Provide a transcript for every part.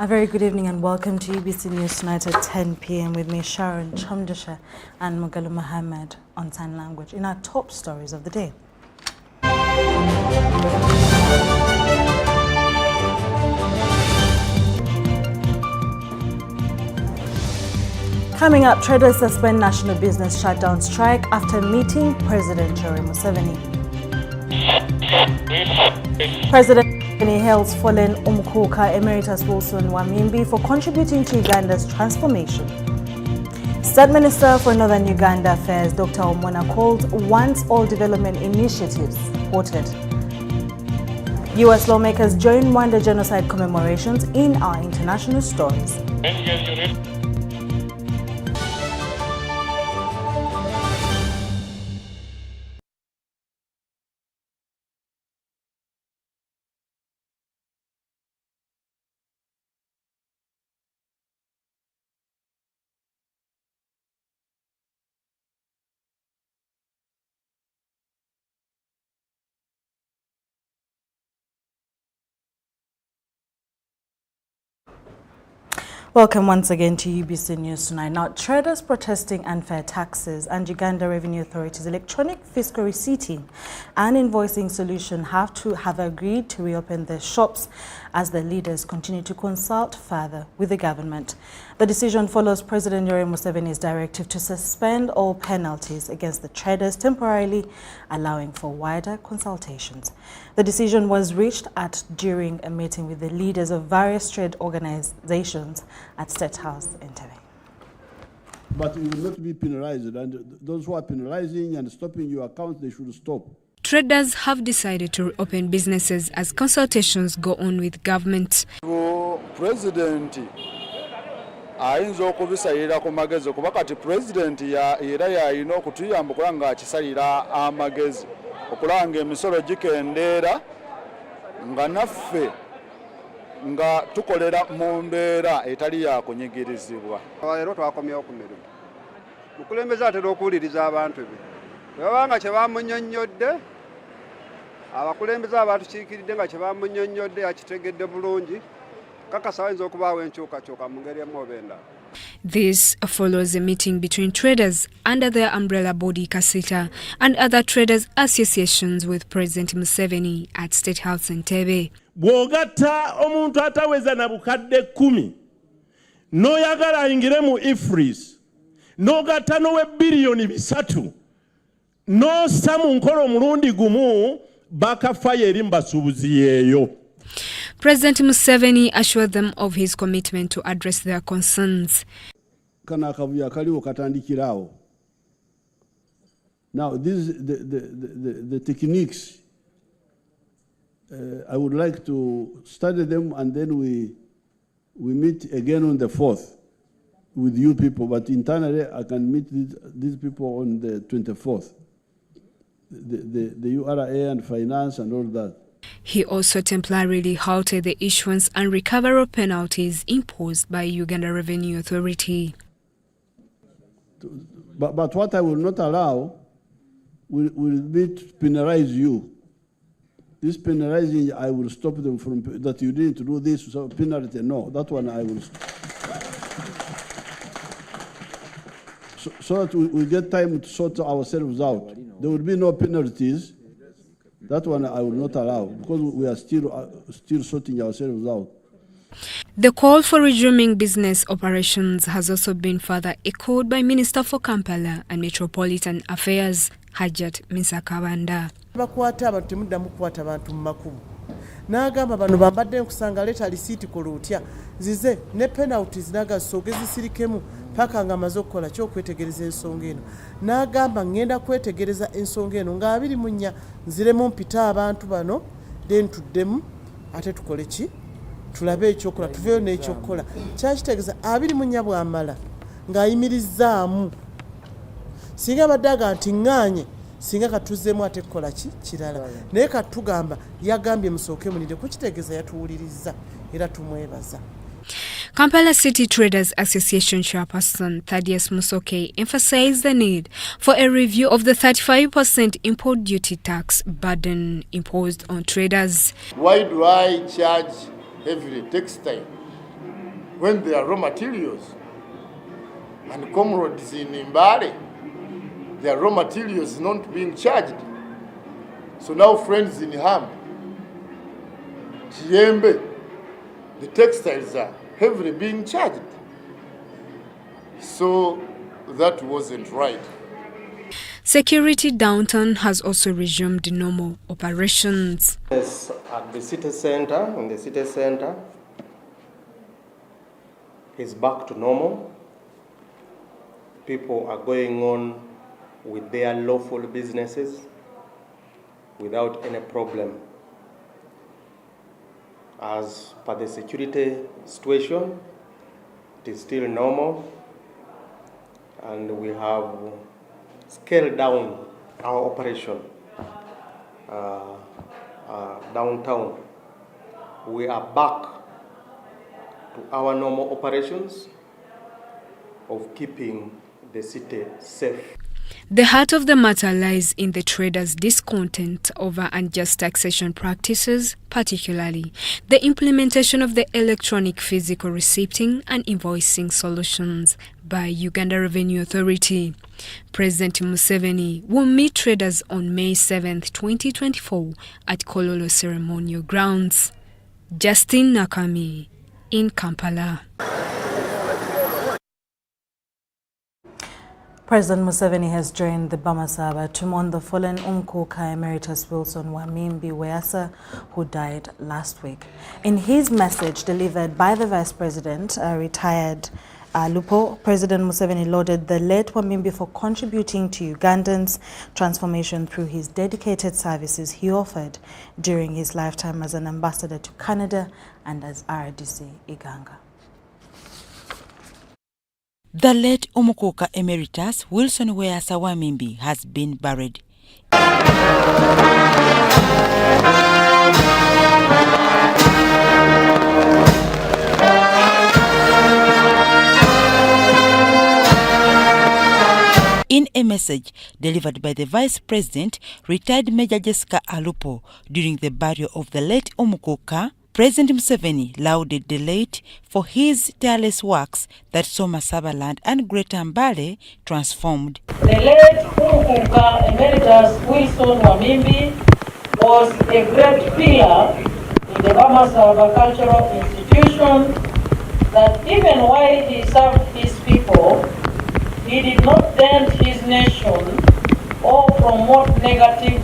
A very good evening and welcome to UBC News Tonight at 10 p.m. with me, Sharon Chamdasha and Mugalu Mohammed on Sign Language in our top stories of the day. Coming up, traders suspend national business shutdown strike after meeting President Museveni. President Museveni hails fallen Umkuka Emeritus Wilson Wamimbi for contributing to Uganda's transformation. State Minister for Northern Uganda Affairs Dr. Omona called wants all development initiatives supported. US lawmakers join Rwanda genocide commemorations in our international stories. Welcome once again to UBC News Tonight. Now, traders protesting unfair taxes and Uganda Revenue Authority's electronic fiscal receipting and invoicing solution have agreed to reopen their shops as the leaders continue to consult further with the government. The decision follows President Museveni's directive to suspend all penalties against the traders temporarily, allowing for wider consultations. The decision was reached during a meeting with the leaders of various trade organizations at State House in Tebe. But you will not be penalized, and those who are penalizing and stopping your account, they should stop. Traders have decided to reopen businesses as consultations go on with government. President ayinza okubisayira ku magezi kuba kati president era yalina okutuyamba okulaba nga akisalira amagezi okulaba nga emisolo gikendeera nga naffe nga tukolera mu mbeera etali yakunyigirizibwa. Leero twakomyewo ku mirimu mukulembeze atera okuwuliriza abantu be bwebanga kye bamunnyonnyodde abakulembeze abatukiikiridde nga kye bamunnyonnyodde akitegedde bulungi kakasa ayinza okubaawo enkyukakyuka mu ngeri emu oba endala. This follows a meeting between traders under their umbrella body KCCA and other traders associations with President Museveni at State House in Tebe. Bw'ogatta omuntu ataweza na bukadde 10 n'oyagala ayingire mu IFRIS n'ogatta n'owe biliyoni 3 n'ossa mu nkola omulundi gumu bakafayo eri mbasuubuzi yeeyo. President Museveni assured them of his commitment to address their concerns. Kana akavuyo akaliwo katandikirawo. Now, the techniques, I would like to study them, and then we meet again on the 4th with you people. But internally, I can meet these people on the 24th. The URA and finance and all that. He also temporarily halted the issuance and recovery of penalties imposed by Uganda Revenue Authority. But what I will not allow will be to penalize you. This penalizing, I will stop them from that you didn't do this, so penalty. No, that one I will. So that we get time to sort ourselves out. There will be no penalties. That one I will not allow because we are still sorting ourselves out. The call for resuming business operations has also been further echoed by Minister for Kampala and Metropolitan Affairs, Hajat Misakawanda. Bakwata abantu temuddamu kukwata abantu mu makubu. N'agamba bano bambadde nkusanga leta lisiiti ku lutya zize ne penalties n'agasoge zisirikemu paka nga amaze okukola ky'okwetegereza ensonga eno. N'agamba ngenda kwetegereza ensonga eno nga 24 nziremu mpita abantu bano then tuddemu ate tukole ki tulabe ekyokola tuveeyo n'ekyokukola. Kyakitegeeza 24 bw'amala ng'ayimirizzaamu singa baddaga nti ŋŋaanye singa katuzeemu ate kukola ki kirala naye katugamba yagambye musooke munire kukitegeeza yatuwuliriza era tumwebaza. Kampala City Traders Association Chairperson Thaddeus Musoke emphasized the need for a review of the 35% import duty tax burden imposed on traders. Why do I charge heavily textile when there are raw materials. And comrades in Mbale, their raw materials not being charged. So now friends in Ham, Chiembe, the textiles are heavily being charged. So that wasn't right. Security downtown has also resumed normal operations. Yes, at the city center, is back to normal. People are going on with their lawful businesses without any problem. As per the security situation, it is still normal, and we have scaled down our operation downtown. We are back to our normal operations of keeping the city safe. The heart of the matter lies in the traders' discontent over unjust taxation practices, particularly the implementation of the electronic physical receipting and invoicing solutions by Uganda Revenue Authority. President Museveni will meet traders on May 7, 2024 at Kololo Ceremonial Grounds. Justin Nakami in Kampala. President Museveni has joined the Bamasaba to mourn the fallen Umkuka Emeritus Wilson Wamimbi Weasa, who died last week. In his message delivered by the Vice President, retired Lupo, President Museveni lauded the late Wamimbi for contributing to Ugandans' transformation through his dedicated services he offered during his lifetime as an ambassador to Canada and as RDC Iganga. The late Umkuka Emeritus Wilson Weasa Wamimbi has been buried. In a message delivered by the Vice President, retired Major Jessica Alupo, during the burial of the late Umkuka, President Museveni lauded the late for his tireless works that saw Masabaland and Greater Mbale transformed. The late Umkuka Emeritus Wilson Wamimbi was a great pillar in the Bamasaba cultural institution that even while he served his people, he did not dent his nation or promote negative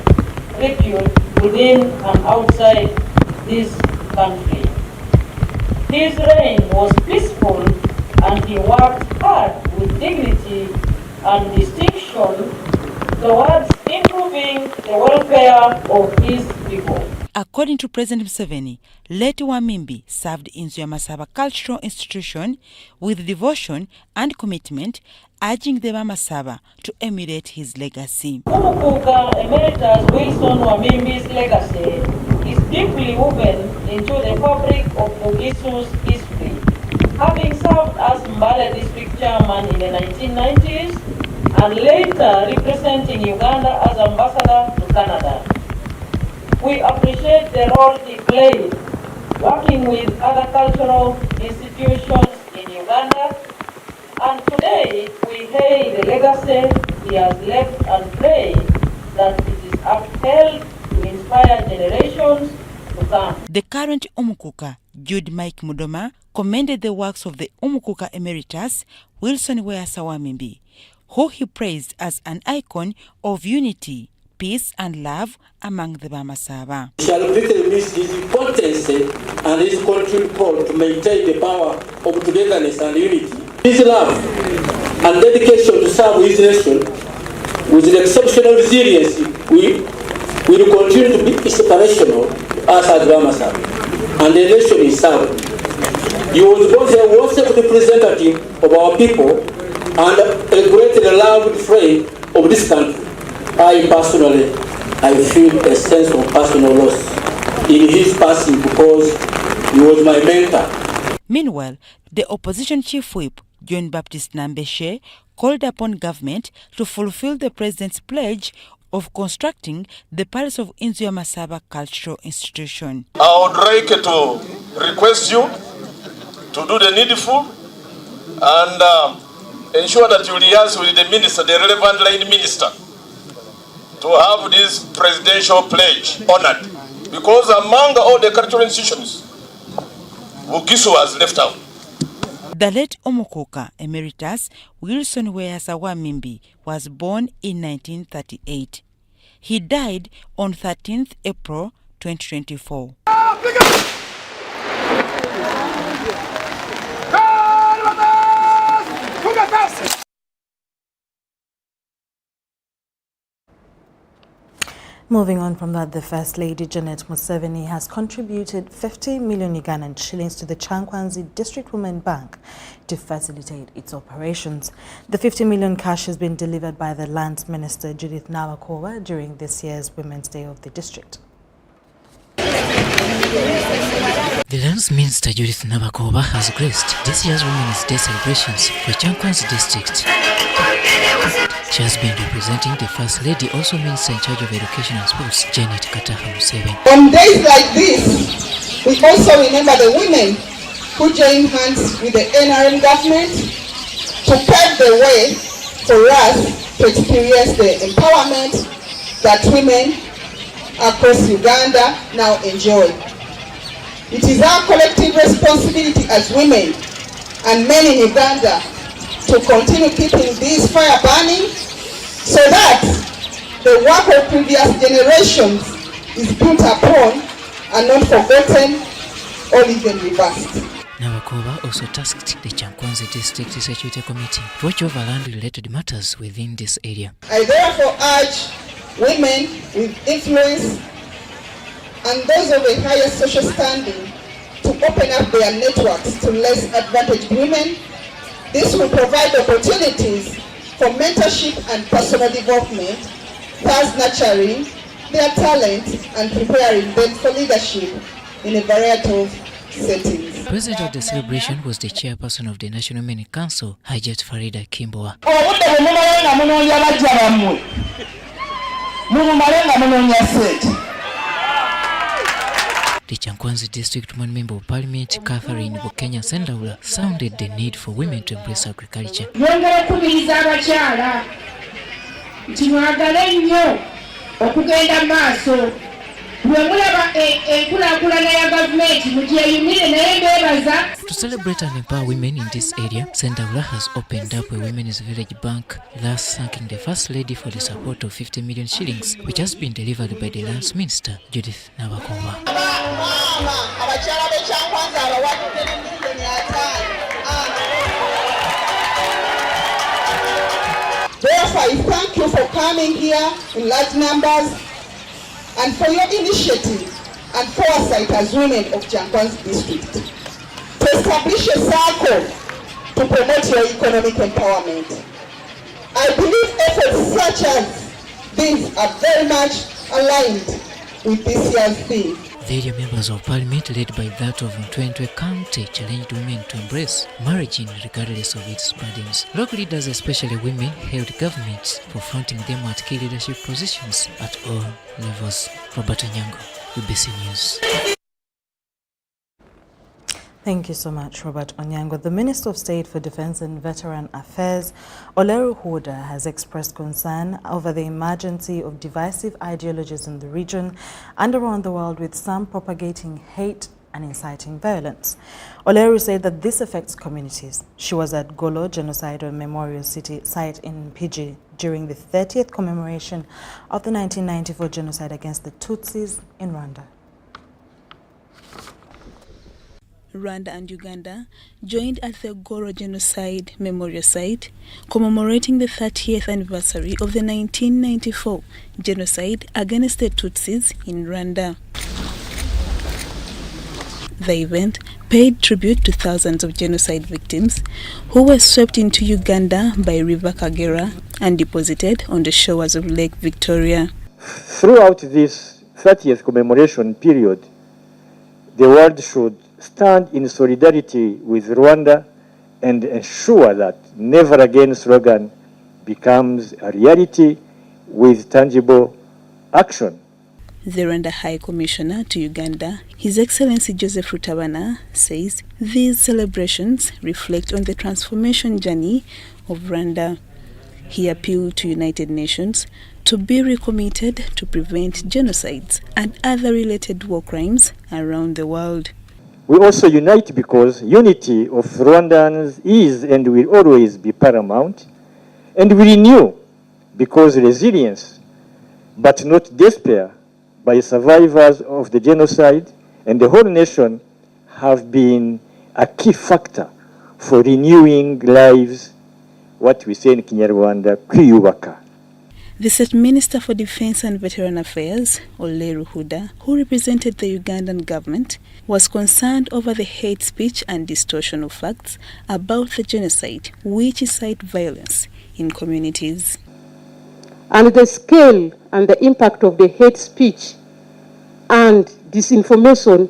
repute within and outside this country. His reign was peaceful and he worked hard with dignity and distinction towards improving the welfare of his people. According to President Museveni, late Wamimbi served in Masaba Cultural Institution with devotion and commitment, urging the Bamasaba to emulate his legacy. Umkuka Emeritus Wilson Wamimbi's legacy is deeply woven into the fabric of Bugisu's history. Having served as Mbale District Chairman in the 1990s and later representing Uganda as Ambassador to Canada. We appreciate the role he played working with other cultural institutions in Uganda, and today we hail the legacy he has left and pray that it is upheld to inspire generations to come. The current Umkuka, Jude Mike Mudoma, commended the works of the Umkuka Emeritus Wilson Weasa Wamimbi, who he praised as an icon of unity, peace and love among the Bamasaba. We shall greatly miss his importance and his continued call to maintain the power of togetherness and unity. His love and dedication to serve his nation with an exceptional resilience will continue to be inspirational to us as Bamasaba and the nation is served. He was both a worship representative of our people and a great and loved friend of this country. I feel a sense of personal loss in his passing because he was my mentor. Meanwhile, the opposition chief whip, John Baptist Nambeshe, called upon government to fulfill the president's pledge of constructing the Parish of Masaba Cultural Institution. I would like to request you to do the needful and ensure that you liaise with the minister, the relevant line minister, to have this presidential pledge honored. Because among all the cultural institutions, Bugisu was left out. The late Umkuka Emeritus Wilson Weyasa was born in 1938. He died on 13th April 2024. Moving on from that, the First Lady Janet Museveni has contributed 50 million Ugandan shillings to the Kyankwanzi District Women Bank to facilitate its operations. The 50 million cash has been delivered by the Lands Minister Judith Nawakoba during this year's Women's Day of the district. The Lands Minister Judith Nawakoba has graced this year's Women's Day celebrations for Kyankwanzi district. She has been representing the First Lady, also Minister in charge of Education and Sports, Janet Museveni. On days like this, we also remember the women who joined hands with the NRM government to pave the way for us to experience the empowerment that women across Uganda now enjoy. It is our collective responsibility as women and men in Uganda to continue keeping this fire burning so that the work of previous generations is built upon and not forgotten or even reversed. Nawakoba also tasked the Kyankwanzi District Security Committee to watch over land-related matters within this area. I therefore urge women with influence and those of a higher social standing to open up their networks to less advantaged women. This will provide opportunities for mentorship and personal development, thus nurturing their talent and preparing them for leadership in a variety of settings. President of the celebration was the chairperson of the National Women Council, Hajat Farida Kimboa. The Kyankwanzi District Women Member of Parliament, Catherine Bukenya Sendaula, sounded the need for women to embrace agriculture. To celebrate and empower women in this area, Sendaula has opened up a women's village bank, thus thanking the First Lady for the support of 50 million shillings, which has been delivered by the Lands Minister, Judith Nawakoba. Therefore, I thank you for coming here in large numbers and for your initiative and foresight as women of Kyankwanzi District to establish a circle to promote your economic empowerment. I believe efforts such as these are very much aligned with this year's theme. The area members of Parliament, led by that of Ntwentwe County, challenged women to embrace marriage regardless of its burdens. Local leaders, especially women, held governments for fronting them at key leadership positions at all levels. Robert Onyango, UBC News. Thank you so much, Robert Onyango. The Minister of State for Defense and Veteran Affairs, Oleru Hoda, has expressed concern over the emergence of divisive ideologies in the region and around the world, with some propagating hate and inciting violence. Oleru said that this affects communities. She was at Golo Genocide Memorial Site in PG during the 30th commemoration of the 1994 genocide against the Tutsis in Rwanda. Rwanda and Uganda joined at the Golo Genocide Memorial Site, commemorating the 30th anniversary of the 1994 genocide against the Tutsis in Rwanda. The event paid tribute to thousands of genocide victims who were swept into Uganda by River Kagera and deposited on the shores of Lake Victoria. Throughout this 30th commemoration period, the world should stand in solidarity with Rwanda and ensure that Never Again slogan becomes a reality with tangible action. The Rwanda High Commissioner to Uganda, His Excellency Joseph Rutabana, says These celebrations reflect on the transformation journey of Rwanda. He appealed to United Nations to be recommitted to prevent genocides and other related war crimes around the world. We also unite because unity of Rwandans is and will always be paramount, and we renew because resilience, but not despair, by survivors of the genocide and the whole nation have been a key factor for renewing lives, what we say in Kinyarwanda, kwiyubaka. The State Minister for Defense and Veteran Affairs, Ole Ruhuda, who represented the Ugandan government, was concerned over the hate speech and distortion of facts about the genocide, which incite violence in communities. And the scale and the impact of the hate speech and disinformation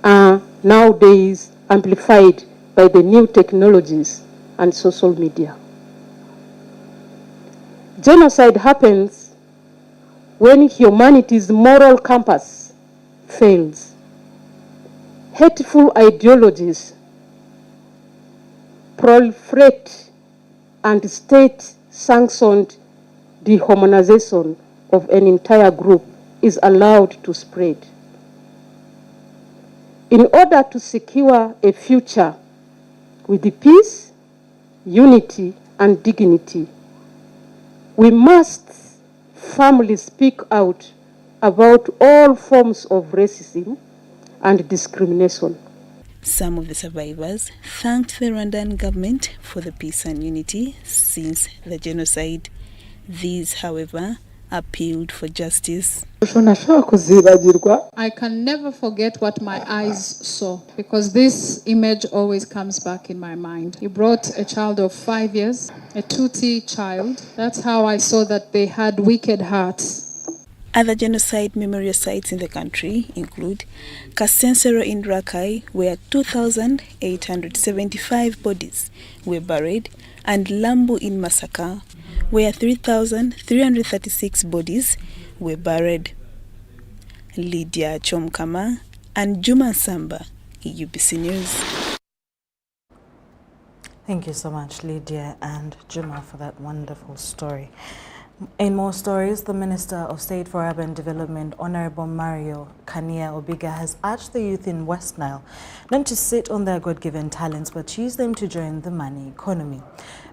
are nowadays amplified by the new technologies and social media. Genocide happens when humanity's moral compass fails. Hateful ideologies proliferate and state-sanctioned dehumanization of an entire group is allowed to spread. In order to secure a future with the peace, unity, and dignity, we must firmly speak out about all forms of racism and discrimination. Some of the survivors thanked the Rwandan government for the peace and unity since the genocide. These, however, appealed for justice. I can never forget what my eyes saw, because this image always comes back in my mind. He brought a child of 5 years, a Tutsi child. That's how I saw that they had wicked hearts. Other genocide memorial sites in the country include Kasensero in Rakai, where 2,875 bodies were buried, and Lambu in Masaka, where 3,336 bodies were buried. Lydia Chomkama and Juma Samba, UBC News. Thank you so much, Lydia and Juma, for that wonderful story. In more stories, the Minister of State for Urban Development, Honorable Mario Kania Obiga, has urged the youth in West Nile not to sit on their God-given talents, but use them to join the money economy.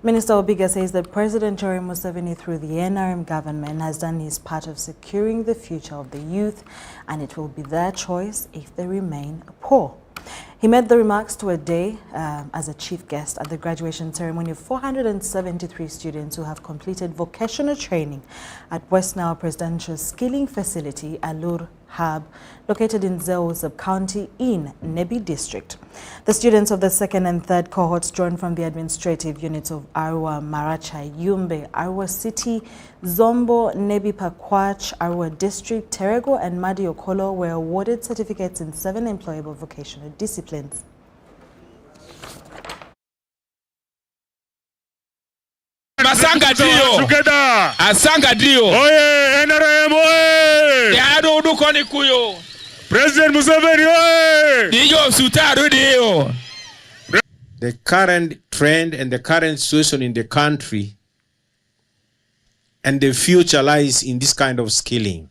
Minister Obiga says that President Yoweri Museveni, through the NRM government, has done his part of securing the future of the youth, and it will be their choice if they remain poor. He made the remarks to a day as a chief guest at the graduation ceremony of 473 students who have completed vocational training at West Nile Presidential Skilling Facility, Alur Hub, located in Zeo Sub-County in Nebi District. The students of the second and third cohorts drawn from the administrative units of Arua, Maracha, Yumbe, Arua City, Zombo, Nebi Pakwach, Arua District, Terego, and Madi Okolo were awarded certificates in 7 employable vocational disciplines. Asanga dio. Together. Asanga dio. Oye, NRM oye. Yado udukoni kuyo. President Museveni oye. Diyo sutaru dio. The current trend and the current situation in the country and the future lies in this kind of skilling.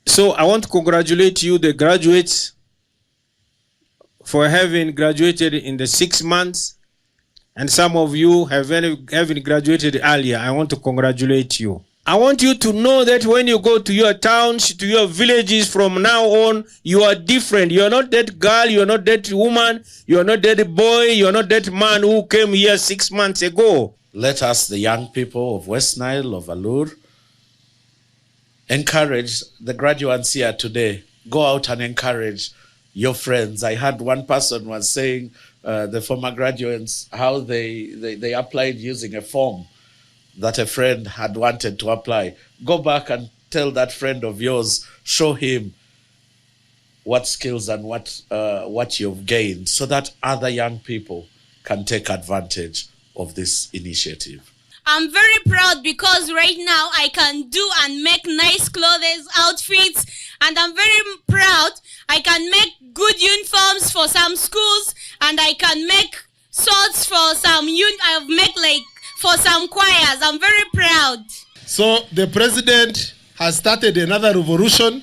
So I want to congratulate you, the graduates, for having graduated in the 6 months. And some of you having graduated earlier. I want to congratulate you. I want you to know that when you go to your towns, to your villages, from now on, you are different. You are not that girl, you are not that woman, you are not that boy, you are not that man who came here 6 months ago. Let us, the young people of West Nile, of Alur, encourage the graduates here today. Go out and encourage your friends. I heard one person was saying, the former graduates, how they applied using a form that a friend had wanted to apply. Go back and tell that friend of yours, show him what skills and what you've gained, so that other young people can take advantage of this initiative. I'm very proud because right now I can do and make nice clothes, outfits, and I'm very proud I can make good uniforms for some schools, and I can make swords for some for some choirs. I'm very proud. So the president has started another revolution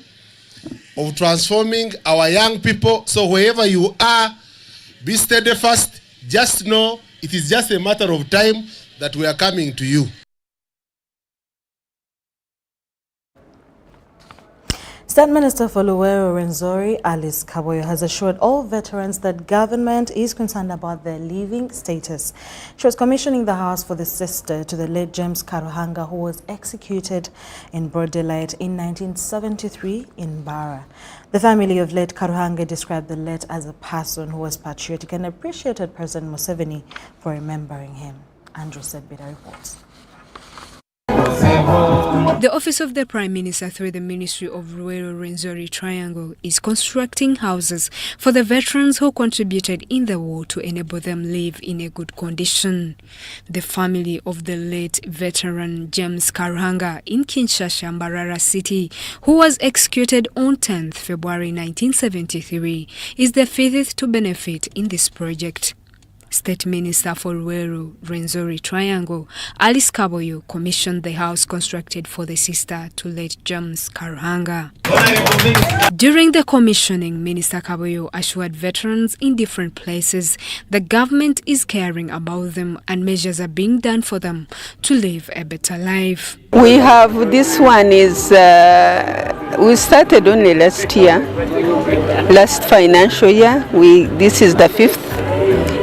of transforming our young people. So wherever you are, be steadfast. Just know it is just a matter of time that we are coming to you. State Minister for Luweero Rwenzori, Alice Kaboyo, has assured all veterans that government is concerned about their living status. She was commissioning the house for the sister to the late James Karuhanga, who was executed in broad daylight in 1973 in Bara. The family of late Karuhanga described the late as a person who was patriotic and appreciated President Museveni for remembering him. Andrew Sebida reports. The Office of the Prime Minister through the Ministry of Luweero Rwenzori Triangle is constructing houses for the veterans who contributed in the war to enable them live in a good condition. The family of the late veteran James Karuhanga in Kinshasa, Mbarara City, who was executed on 10th February 1973, is the fifth to benefit in this project. State Minister for Luweero Rwenzori Triangle, Alice Kaboyo, commissioned the house constructed for the sister to late James Karuhanga. During the commissioning, Minister Kaboyo assured veterans in different places the government is caring about them and measures are being done for them to live a better life. We have, this one is, we started only last year, last financial year. This is the fifth.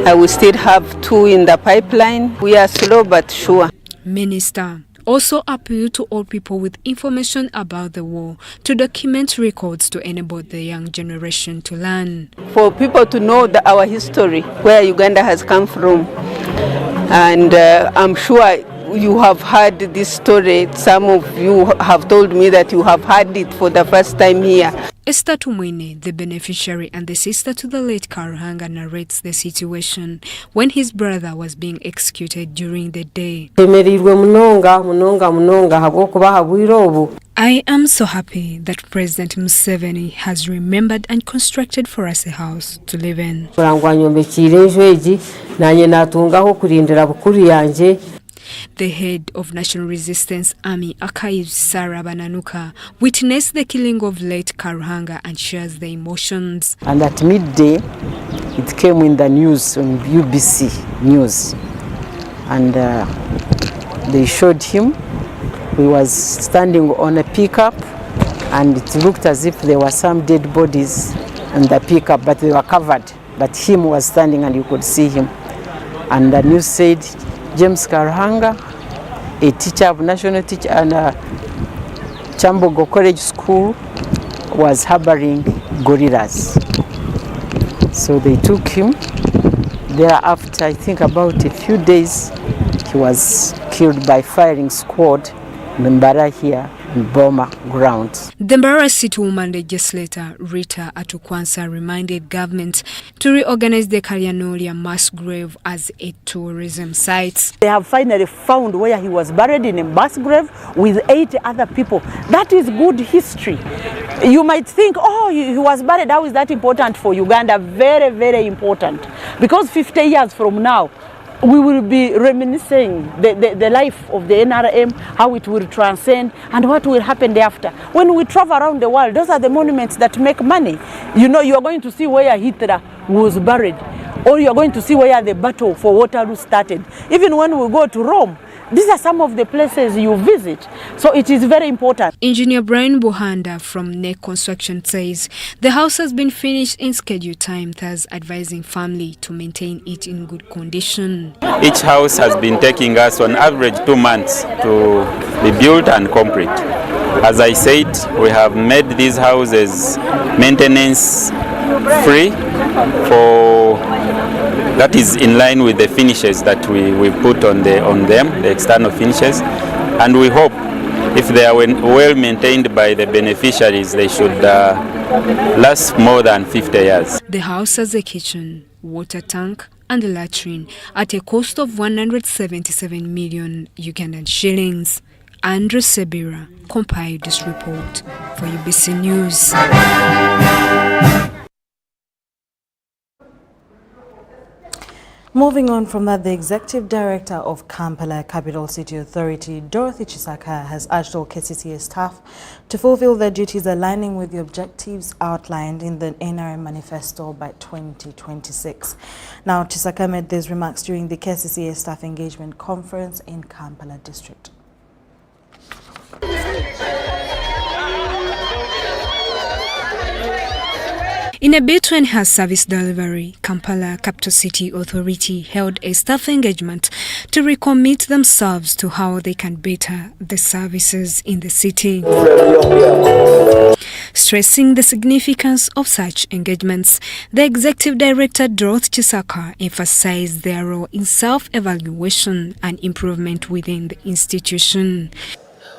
We still have 2 in the pipeline. We are slow but sure. Minister also appealed to all people with information about the war to document records to enable the young generation to learn. For people to know our history, where Uganda has come from. And I'm sure you have heard this story. Some of you have told me that you have heard it for the first time here. Esther Tumwine, the beneficiary and the sister to the late Karuhanga, narrates the situation when his brother was being executed during the day. I am so happy that President Museveni has remembered and constructed for us a house to live in. The head of National Resistance Army, Archives Sarah Bananuka, witnessed the killing of late Karuhanga and shares the emotions. And at midday, it came in the news on UBC News. And they showed him. He was standing on a pickup, and it looked as if there were some dead bodies in the pickup, but they were covered. But him was standing and you could see him. And the news said, James Karuhanga, a teacher of national teacher and Chambogo College School, was harboring gorillas. So they took him. Thereafter, I think about a few days, he was killed by firing squad in Mbara here in Boma grounds. The Mbara City woman legislator Rita Atukwansa reminded government to reorganize the Kalyanolia mass grave as a tourism site. They have finally found where he was buried in a mass grave with 8 other people. That is good history. You might think, oh, he was buried. How is that important for Uganda? Very, very important. Because 50 years from now, we will be reminiscing the life of the NRM, how it will transcend, and what will happen thereafter. When we travel around the world, those are the monuments that make money. You know, you are going to see where Hitler was buried, or you are going to see where the battle for Waterloo started. Even when we go to Rome, these are some of the places you visit. So it is very important. Engineer Brian Buhanda from NEC Construction says the house has been finished in scheduled time, thus advising family to maintain it in good condition. Each house has been taking us on average 2 months to be built and complete. As I said, we have made these houses maintenance free for that is in line with the finishes that we put on them, the external finishes. And we hope if they are well maintained by the beneficiaries, they should last more than 50 years. The house has a kitchen, water tank, and the latrine at a cost of 177 million Ugandan shillings. Andrew Sebira compiled this report for UBC News. Moving on from that, the Executive Director of Kampala Capital City Authority, Dorothy Chisaka, has urged all KCCA staff to fulfill their duties aligning with the objectives outlined in the NRM manifesto by 2026. Now, Chisaka made these remarks during the KCCA Staff Engagement Conference in Kampala District. In a bid to enhance service delivery, Kampala Capital City Authority held a staff engagement to recommit themselves to how they can better the services in the city. Stressing the significance of such engagements, the Executive Director Dorothy Chisaka emphasized their role in self-evaluation and improvement within the institution.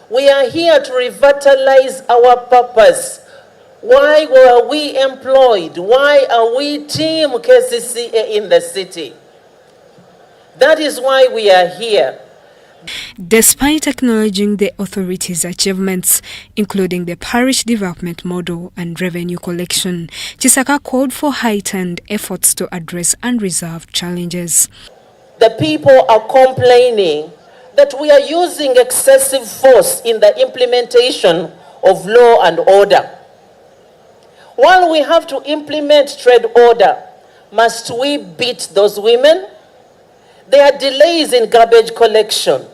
We are here to revitalize our purpose. Why were we employed? Why are we Team KCCA in the city? That is why we are here. Despite acknowledging the authority's achievements, including the parish development model and revenue collection, Chisaka called for heightened efforts to address unresolved challenges. The people are complaining that we are using excessive force in the implementation of law and order. While we have to implement trade order, must we beat those women? There are delays in garbage collection.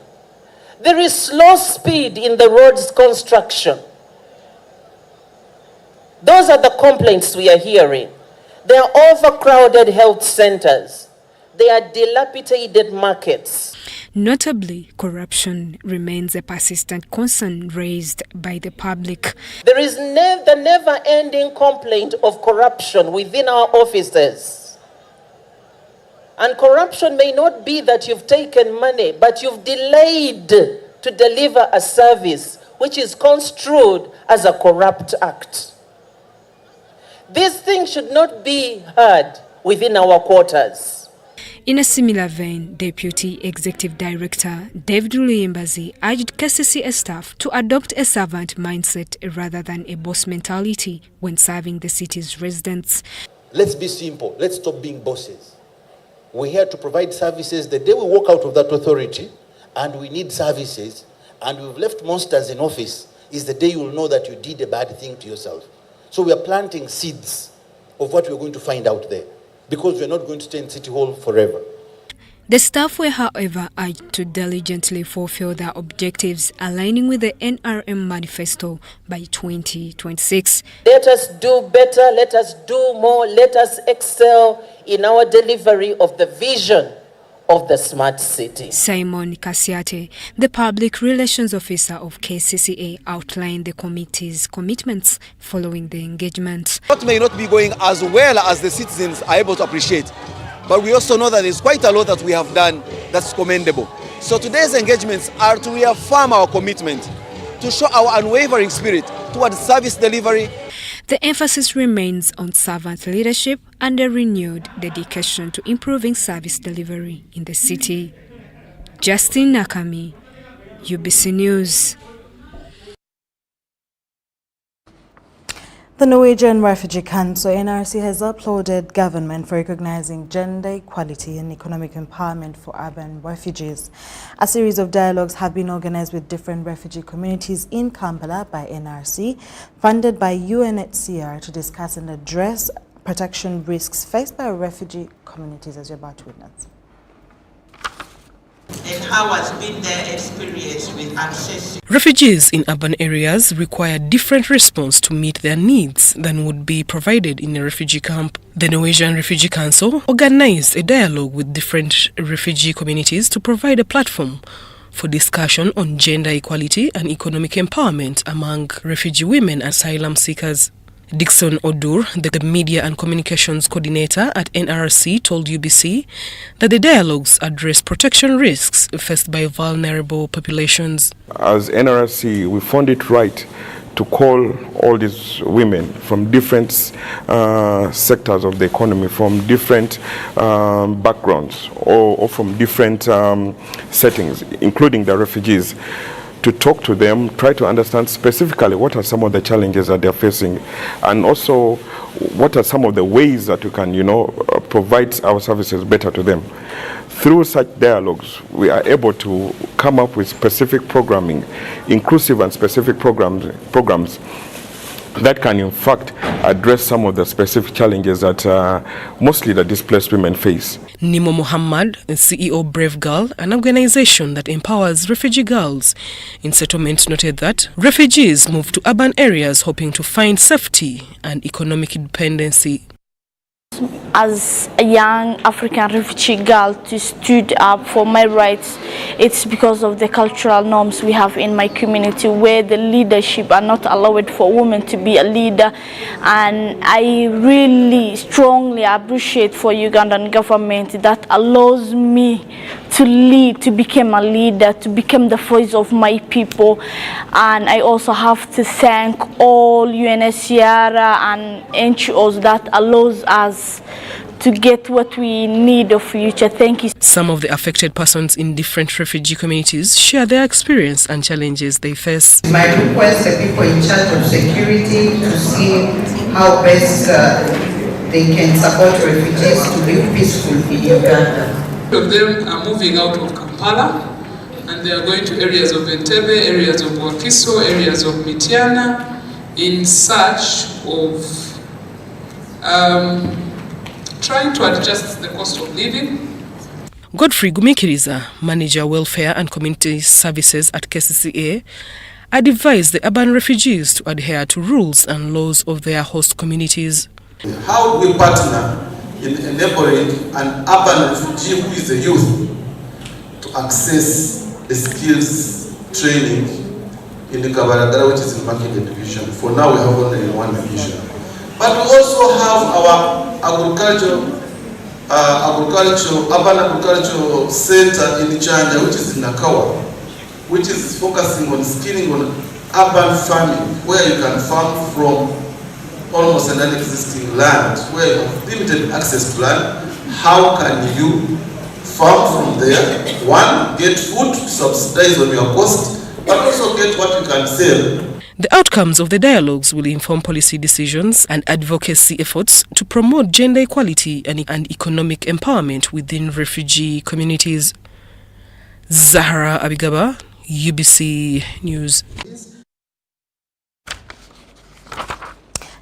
There is slow speed in the roads construction. Those are the complaints we are hearing. There are overcrowded health centers. There are dilapidated markets. Notably, corruption remains a persistent concern raised by the public. There is the never-ending complaint of corruption within our offices. And corruption may not be that you've taken money, but you've delayed to deliver a service which is construed as a corrupt act. This thing should not be heard within our quarters. In a similar vein, Deputy Executive Director David Luyimbazi urged KCCA staff to adopt a servant mindset rather than a boss mentality when serving the city's residents. Let's be simple. Let's stop being bosses. We're here to provide services. The day we walk out of that authority and we need services and we've left monsters in office is the day you will know that you did a bad thing to yourself. So we are planting seeds of what we're going to find out there, because we're not going to stay in City Hall forever. The staff were, however, urged to diligently fulfill their objectives, aligning with the NRM manifesto by 2026. Let us do better, let us do more, let us excel in our delivery of the vision of the smart city. Simon Kasiate, the Public Relations Officer of KCCA, outlined the committee's commitments following the engagement. What may not be going as well as the citizens are able to appreciate, but we also know that there's quite a lot that we have done that's commendable. So today's engagements are to reaffirm our commitment, to show our unwavering spirit towards service delivery. The emphasis remains on servant leadership and a renewed dedication to improving service delivery in the city. Justin Nakami, UBC News. The Norwegian Refugee Council, NRC, has applauded government for recognizing gender equality and economic empowerment for urban refugees. A series of dialogues have been organized with different refugee communities in Kampala by NRC, funded by UNHCR, to discuss and address protection risks faced by refugee communities, as you're about to witness. And how has been their experience with access? Refugees in urban areas require different response to meet their needs than would be provided in a refugee camp. The Norwegian Refugee Council organized a dialogue with different refugee communities to provide a platform for discussion on gender equality and economic empowerment among refugee women and asylum seekers. Dixon Odur, the Media and Communications Coordinator at NRC, told UBC that the dialogues address protection risks faced by vulnerable populations. As NRC, we found it right to call all these women from different sectors of the economy, from different backgrounds or from different settings, including the refugees, to talk to them, try to understand specifically what are some of the challenges that they're facing, and also what are some of the ways that we can, provide our services better to them. Through such dialogues, we are able to come up with specific programming, inclusive and specific programs that can in fact address some of the specific challenges that mostly the displaced women face. Nimo Muhammad, CEO Brave Girl, an organization that empowers refugee girls in settlement, noted that refugees move to urban areas hoping to find safety and economic independency. As a young African refugee girl to stood up for my rights, it's because of the cultural norms we have in my community where the leadership are not allowed for women to be a leader. And I really strongly appreciate for Ugandan government that allows me to lead, to become a leader, to become the voice of my people. And I also have to thank all UNHCR and NGOs that allows us to get what we need of future. Thank you. Some of the affected persons in different refugee communities share their experience and challenges they face. My request the people in charge of security to see how best they can support refugees to live peaceful in Uganda. Of them are moving out of Kampala and they are going to areas of Entebbe, areas of Wakiso, areas of Mityana in search of trying to adjust the cost of living. Godfrey Gumikiriza, Manager Welfare and Community Services at KCCA, advised the urban refugees to adhere to rules and laws of their host communities. How do we partner in enabling an urban refugee who is a youth to access a skills training in the Kabaragara, which is in Makinde division? For now we have only one division. But we also have our urban agricultural center in China, which is in Nakawa, which is focusing on skilling on urban farming, where you can farm from almost an existing land, where you have limited access to land. How can you farm from there? One, get food subsidized on your cost, but also get what you can sell. The outcomes of the dialogues will inform policy decisions and advocacy efforts to promote gender equality and economic empowerment within refugee communities. Zahara Abigaba, UBC News.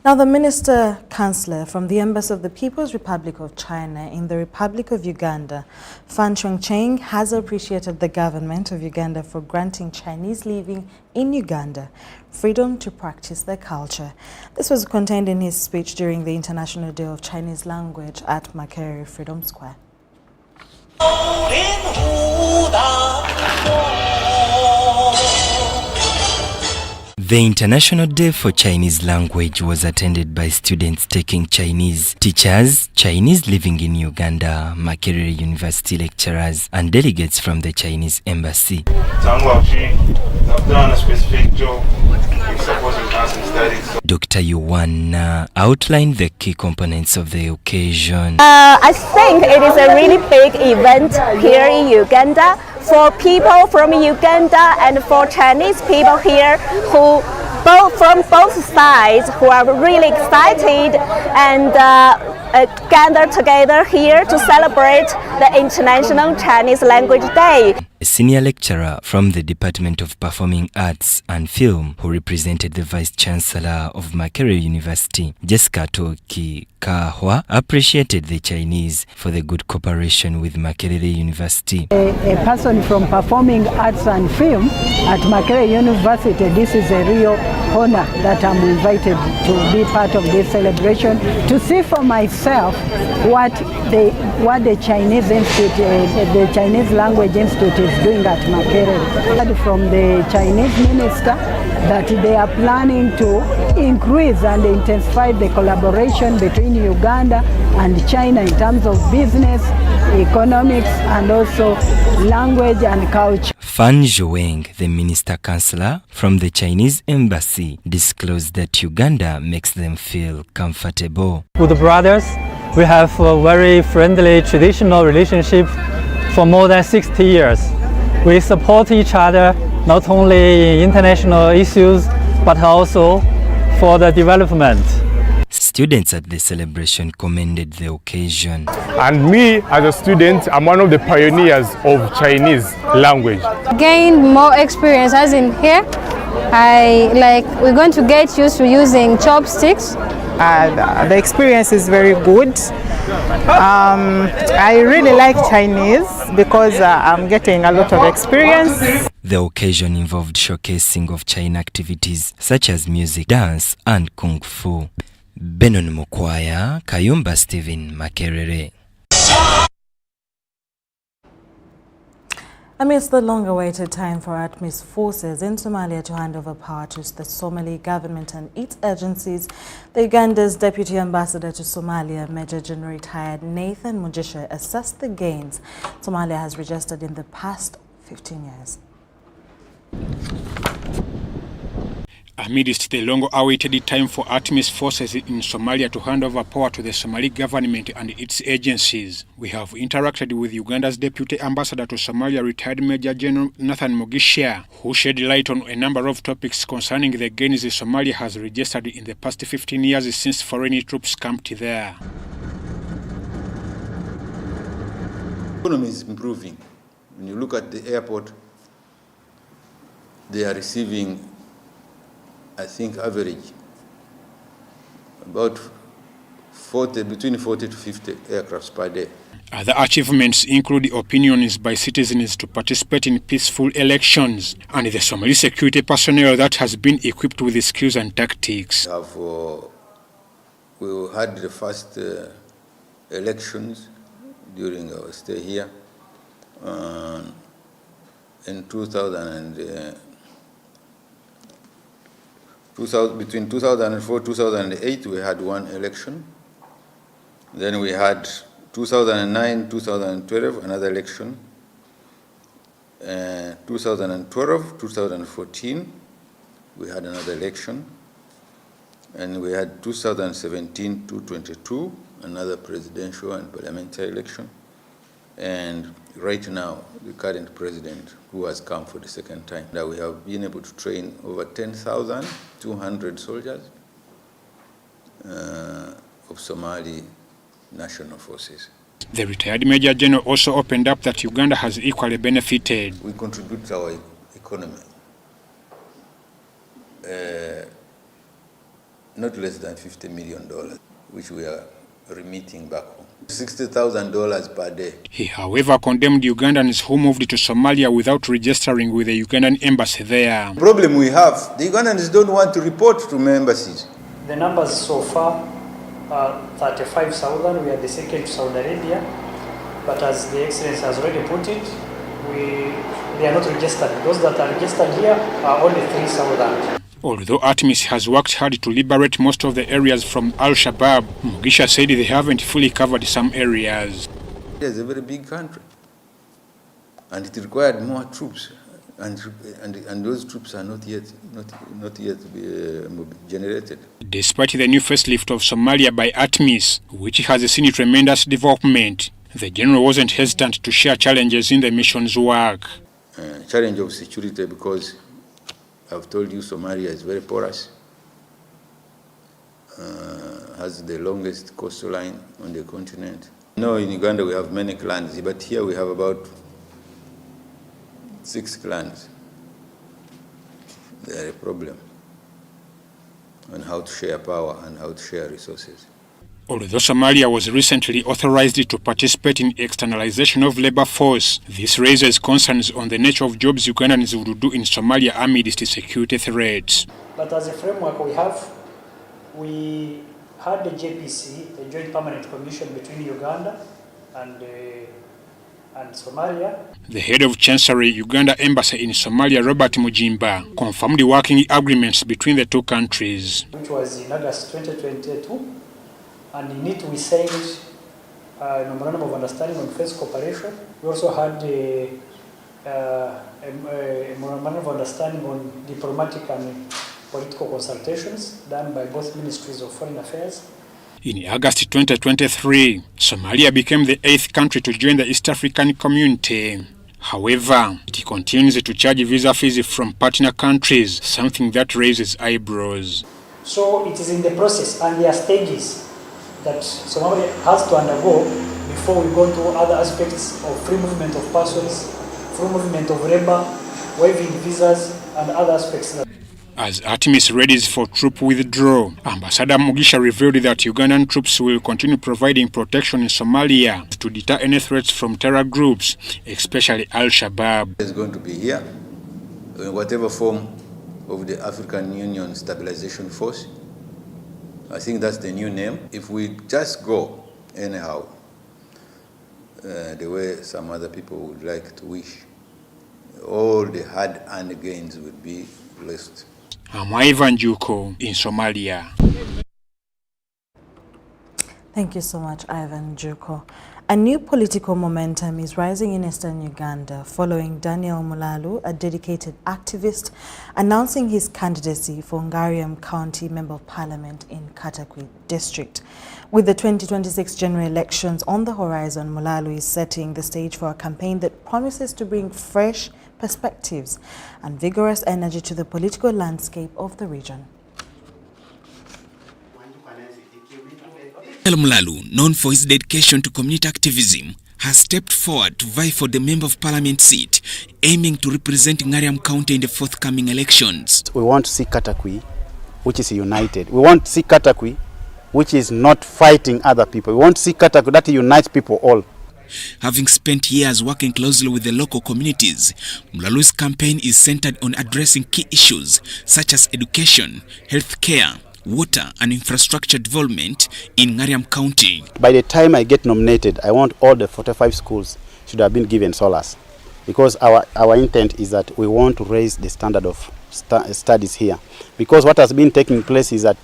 Now, the Minister Chancellor from the Embassy of the People's Republic of China in the Republic of Uganda, Fan Chongcheng, has appreciated the government of Uganda for granting Chinese living in Uganda freedom to practice their culture. This was contained in his speech during the International Day of Chinese Language at Makerere Freedom Square. The International Day for Chinese Language was attended by students taking Chinese, teachers, Chinese living in Uganda, Makerere University lecturers, and delegates from the Chinese Embassy. I've done a specific job in supporting us in studies. Dr. Yuan outlined the key components of the occasion. I think it is a really big event here in Uganda for people from Uganda and for Chinese people here who from both sides who are really excited and gather together here to celebrate the International Chinese Language Day. A senior lecturer from the Department of Performing Arts and Film who represented the Vice Chancellor of Makerere University, Jessica Toki Kahwa, appreciated the Chinese for the good cooperation with Makerere University. A person from Performing Arts and Film at Makerere University, this is a real honor that I'm invited to be part of this celebration, to see for myself what the Chinese Institute, the Chinese Language Institute is is doing at Makerere. From the Chinese minister that they are planning to increase and intensify the collaboration between Uganda and China in terms of business, economics, and also language and culture. Fan Zhoueng, the minister counselor from the Chinese embassy, disclosed that Uganda makes them feel comfortable. Good brothers, we have a very friendly traditional relationship for more than 60 years. We support each other not only in international issues but also for the development. Students at the celebration commended the occasion. And me, as a student, I'm one of the pioneers of Chinese language. Gained more experience as in here. We're going to get used to using chopsticks. The experience is very good. I really like Chinese because I'm getting a lot of experience. The occasion involved showcasing of China activities such as music, dance, and kung fu. Benon Mukwaya, Kayumba Stephen, Makerere. Amidst the long-awaited time for ATMI's forces in Somalia to hand over power to the Somali government and its agencies, the Uganda's Deputy Ambassador to Somalia, Major General retired Nathan Mugisha, assessed the gains Somalia has registered in the past 15 years. Amidst the long-awaited time for ATMI's forces in Somalia to hand over power to the Somali government and its agencies, we have interacted with Uganda's Deputy Ambassador to Somalia, retired Major General Nathan Mugisha, who shed light on a number of topics concerning the gains Somalia has registered in the past 15 years since foreign troops camped there. The economy is improving. When you look at the airport, they are receiving, I think, average about between 40 to 50 aircrafts per day. Other achievements include opinions by citizens to participate in peaceful elections and the Somali security personnel that has been equipped with the skills and tactics. We had the first elections during our stay here in between 2004 and 2008, we had one election. Then we had 2009, 2012, another election. 2012, 2014, we had another election. And we had 2017, 2022, another presidential and parliamentary election. And right now, the current president, who has come for the second time, that we have been able to train over 10,200 soldiers of Somali national forces. The retired Major General also opened up that Uganda has equally benefited. We contribute to our economy not less than $50 million, which we are remitting back home. $60,000 per day. He, however, condemned Ugandans who moved to Somalia without registering with the Ugandan embassy there. The problem we have, the Ugandans don't want to report to embassies. The numbers so far are 35,000. We are the second to Saudi Arabia. But as the Excellency has already put it, they are not registered. Those that are registered here are only 3,000. Although ATMIS has worked hard to liberate most of the areas from Al-Shabaab, Mugisha said they haven't fully covered some areas. It is a very big country, and it required more troops, and those troops are not yet generated. Despite the new facelift of Somalia by ATMIS, which has seen tremendous development, the general wasn't hesitant to share challenges in the mission's work. Challenge of security, because I've told you Somalia is very porous, has the longest coastline on the continent. No, in Uganda we have many clans, but here we have about 6 clans. They are a problem on how to share power and how to share resources. Although Somalia was recently authorized to participate in externalization of labor force, this raises concerns on the nature of jobs Ugandans would do in Somalia amidst security threats. But as a framework we had the JPC, the Joint Permanent Commission between Uganda and and Somalia. The head of Chancery Uganda Embassy in Somalia, Robert Mujimba, confirmed the working agreements between the two countries. Which was in August 2022, and in it we signed a memorandum of understanding on first cooperation. We also had a memorandum of understanding on diplomatic and political consultations done by both ministries of foreign affairs. In August 2023, Somalia became the 8th country to join the East African community. However, it continues to charge visa fees from partner countries, something that raises eyebrows. So it is in the process and there are stages that Somalia has to undergo before we go to other aspects of free movement of persons, free movement of labor, waiving visas and other aspects. As ATMIS readies for troop withdrawal, Ambassador Mugisha revealed that Ugandan troops will continue providing protection in Somalia to deter any threats from terror groups, especially Al-Shabaab. It's going to be here, in whatever form of the African Union Stabilization Force. I think that's the new name. If we just go anyhow, the way some other people would like to wish, all the hard-earned gains would be lost. I'm Ivan Juko in Somalia. Thank you so much, Ivan Juko. A new political momentum is rising in eastern Uganda following Daniel Mulalu, a dedicated activist, announcing his candidacy for Ngarium County Member of Parliament in Katakwi District. With the 2026 general elections on the horizon, Mulalu is setting the stage for a campaign that promises to bring fresh perspectives and vigorous energy to the political landscape of the region. Daniel Mulalu, known for his dedication to community activism, has stepped forward to vie for the Member of Parliament seat, aiming to represent Ngarium County in the forthcoming elections. We want to see Katakwi, which is united. We want to see Katakwi, which is not fighting other people. We want to see Katakwi that unites people all. Having spent years working closely with the local communities, Mulalu's campaign is centered on addressing key issues such as education, healthcare, water and infrastructure development in Ngarium County. By the time I get nominated, I want all the 45 schools should have been given solars, because our intent is that we want to raise the standard of studies here. Because what has been taking place is that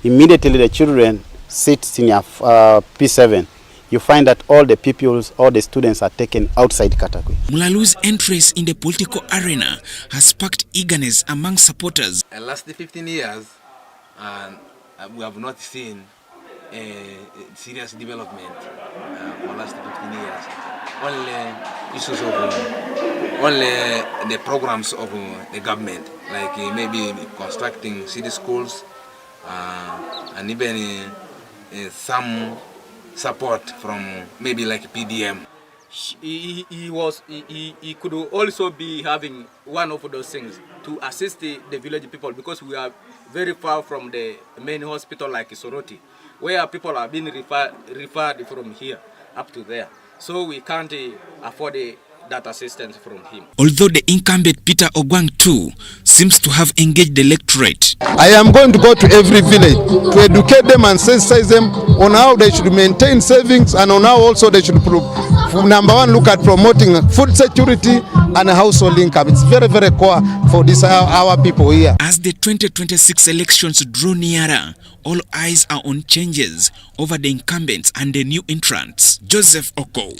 immediately the children sit in P7, you find that all the pupils, all the students are taken outside Katakwi. Mulalu's interest in the political arena has sparked eagerness among supporters. In the last 15 years, we have not seen a serious development for the last 15 years. Only issues of only the programs of the government, like maybe constructing city schools and even some support from maybe like PDM. He could also be having one of those things to assist the village people, because we are very far from the main hospital like Soroti, where people are being referred from here up to there. So we can't afford that assistance from him. Although the incumbent Peter Ogwang too seems to have engaged the electorate. I am going to go to every village to educate them and sensitize them on how they should maintain savings and on how also they should, number one, look at promoting food security and household income. It's very, very core for this our people here. As the 2026 elections draw nearer, all eyes are on changes over the incumbents and the new entrants. Joseph Oko,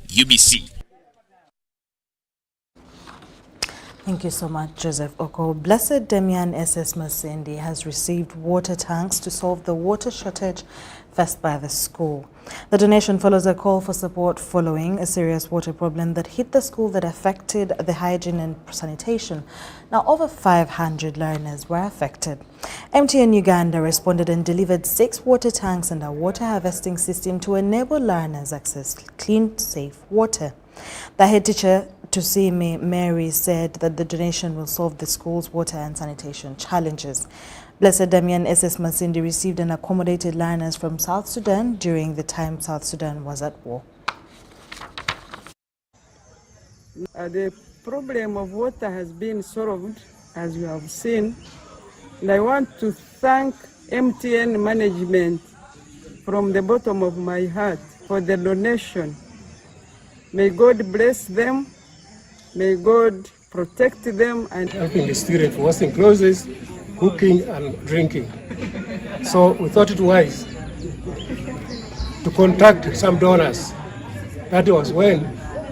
UBC. Thank you so much, Joseph Oko. Blessed Damian SS Masindi has received water tanks to solve the water shortage faced by the school. The donation follows a call for support following a serious water problem that hit the school that affected the hygiene and sanitation. Now, over 500 learners were affected. MTN Uganda responded and delivered 6 water tanks and a water harvesting system to enable learners access clean, safe water. The head teacher, Tusimi Mary, said that the donation will solve the school's water and sanitation challenges. Blessed Damian SS Masindi received and accommodated learners from South Sudan during the time South Sudan was at war. The problem of water has been solved, as you have seen, and I want to thank MTN management from the bottom of my heart for the donation. May God bless them. May God protect them and helping the students washing clothes, cooking and drinking. So we thought it wise to contact some donors. That was when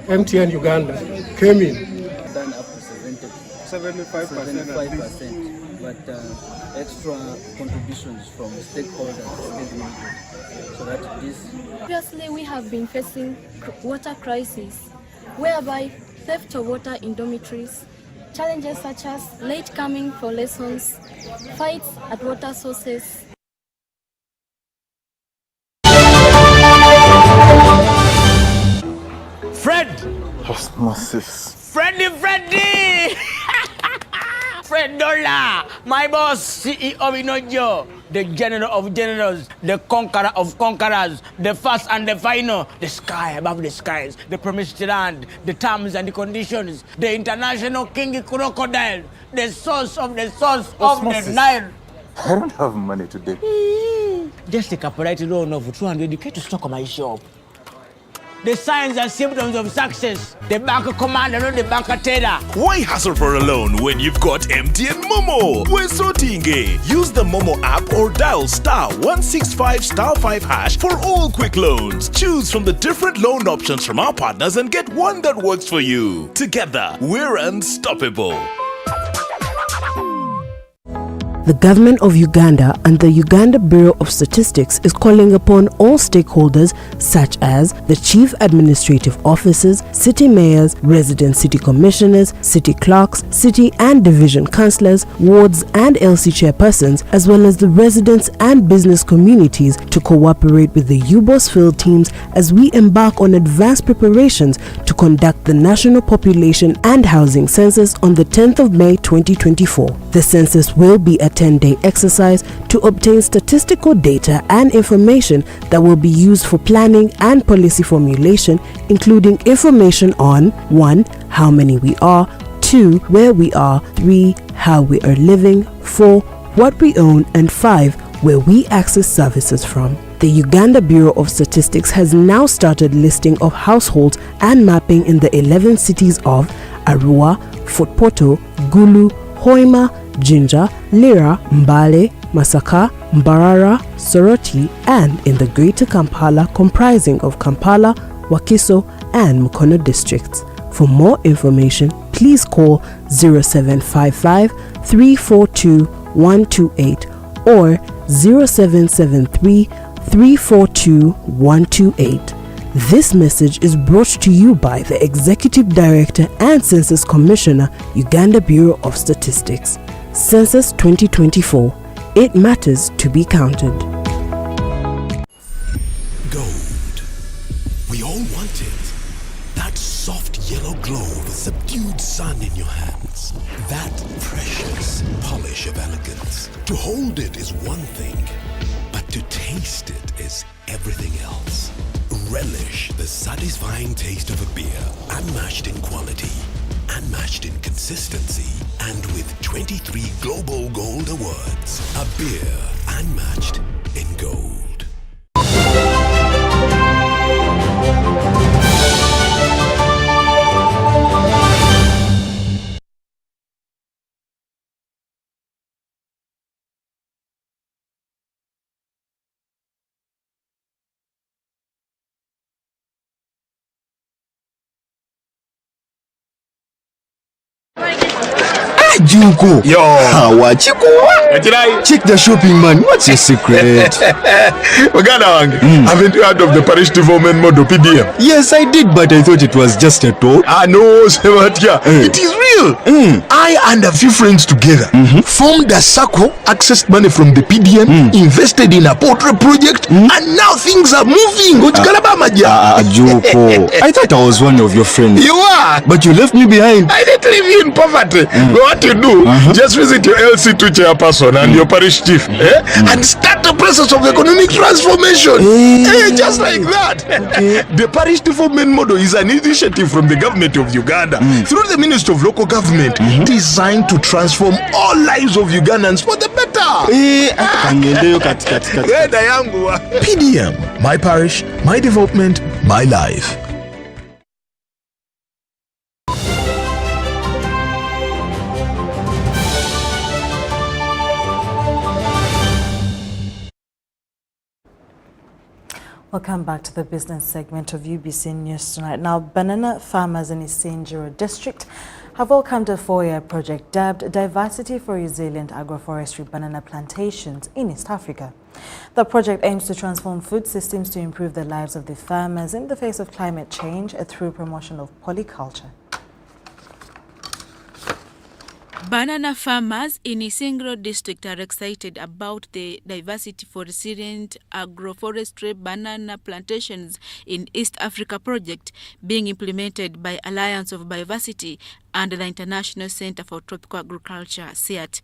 MTN Uganda came in. Done up to 75%, but extra contributions from stakeholders so that this. Previously, we have been facing water crisis, whereby theft of water in dormitories, challenges such as late coming for lessons, fights at water sources. Fred! Osmosis. Freddy! Fred Dollar, my boss, CEO Inojo, the general of generals, the conqueror of conquerors, the first and the final, the sky above the skies, the promised land, the terms and the conditions, the international king crocodile, the source of the Nile. I don't have money today. Just take a polite loan of 200k to stock my shop. The signs and symptoms of success. The bank commander, not the bank teller. Why hassle for a loan when you've got MTN Momo? We're sorting. Use the Momo app or dial *165*5# for all quick loans. Choose from the different loan options from our partners and get one that works for you. Together, we're unstoppable. The government of Uganda and the Uganda Bureau of Statistics is calling upon all stakeholders such as the chief administrative officers, city mayors, resident city commissioners, city clerks, city and division councillors, wards and LC chairpersons, as well as the residents and business communities to cooperate with the UBOS field teams as we embark on advanced preparations to conduct the National Population and Housing Census on the 10th of May 2024. The census will be a 10-day exercise to obtain statistical data and information that will be used for planning and policy formulation, including information on 1. How many we are, 2. Where we are, 3. How we are living, 4. What we own, and 5. Where we access services from. The Uganda Bureau of Statistics has now started listing of households and mapping in the 11 cities of Arua, Fort Portal, Gulu, Hoima, Jinja, Lira, Mbale, Masaka, Mbarara, Soroti, and in the Greater Kampala comprising of Kampala, Wakiso, and Mukono districts. For more information, please call 0755 342 128 or 0773 342 128. This message is brought to you by the Executive Director and Census Commissioner, Uganda Bureau of Statistics. Census 2024. It matters to be counted. Gold. We all want it. That soft yellow glow of a subdued sun in your hands. That precious polish of elegance. To hold it is one thing, but to taste it is everything else. Relish the satisfying taste of a beer, unmatched in quality, unmatched in consistency, and with 23 Global Gold Awards. A beer unmatched in gold. Juko. Yo. Check the shopping, man. What's your secret? Haven't you heard of the Parish development model PDM? Yes, I did, but I thought it was just a talk. No, it is real. I and a few friends together formed a circle, accessed money from the PDM, invested in a portrait project, and now things are moving. Juko. I thought I was one of your friends. You are. But you left me behind. I didn't leave you in poverty. What you do, just visit your LC2 chairperson and your parish chief and start the process of economic transformation. Just like that. The Parish development model is an initiative from the government of Uganda through the Ministry of Local Government designed to transform all lives of Ugandans for the better. PDM, my parish, my development, my life. Welcome back to the business segment of UBC News Tonight. Now, banana farmers in Isingiro district have welcomed a 4-year project dubbed Diversity for Resilient Agroforestry Banana Plantations in East Africa. The project aims to transform food systems to improve the lives of the farmers in the face of climate change through promotion of polyculture. Banana farmers in Isingiro district are excited about the Diversity for Resilient Agroforestry Banana Plantations in East Africa project being implemented by Alliance of Biodiversity and the International Center for Tropical Agriculture, CIAT.